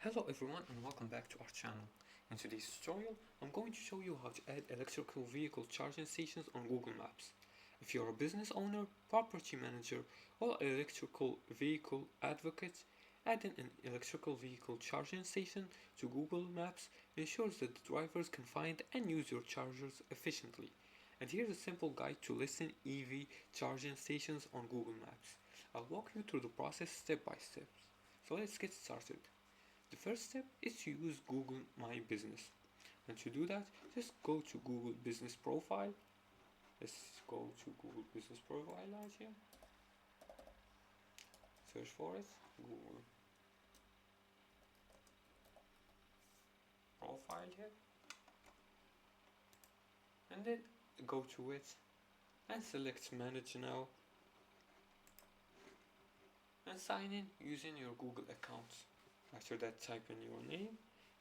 Hello everyone and welcome back to our channel. In today's tutorial, I'm going to show you how to add electrical vehicle charging stations on Google Maps. If you're a business owner, property manager, or electrical vehicle advocate, adding an electrical vehicle charging station to Google Maps ensures that the drivers can find and use your chargers efficiently. And here's a simple guide to listing EV charging stations on Google Maps. I'll walk you through the process step by step. So let's get started. The first step is to use Google My Business. And to do that, just go to Google Business Profile. Let's go to Google Business Profile right here. Search for it. Google Profile here. And then go to it and select Manage Now. And sign in using your Google account. After that, type in your name,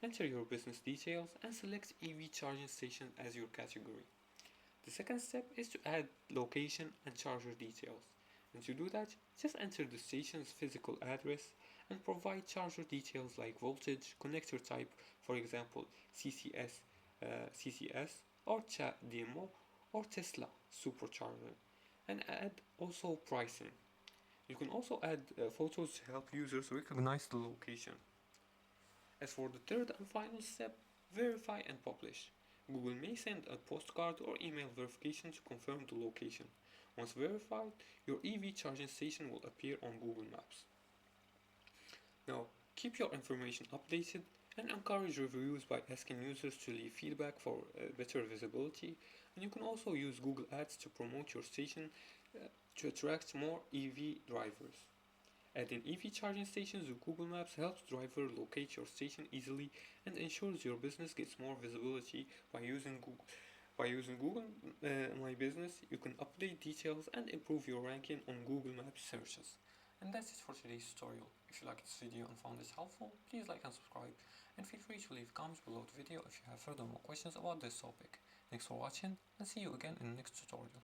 enter your business details, and select EV charging station as your category. The second step is to add location and charger details. And to do that, just enter the station's physical address and provide charger details like voltage, connector type, for example CCS or CHAdeMO or Tesla supercharger, and add also pricing. You can also add photos to help users recognize the location. As for the third and final step, verify and publish. Google may send a postcard or email verification to confirm the location. Once verified, your EV charging station will appear on Google Maps. Now, keep your information updated and encourage reviews by asking users to leave feedback for better visibility. And you can also use Google Ads to promote your station to attract more EV drivers. Adding EV charging stations to Google Maps helps drivers locate your station easily and ensures your business gets more visibility by using Google. By using Google My Business, you can update details and improve your ranking on Google Maps searches. And that's it for today's tutorial. If you liked this video and found this helpful, please like and subscribe. And feel free to leave comments below the video if you have further more questions about this topic. Thanks for watching and see you again in the next tutorial.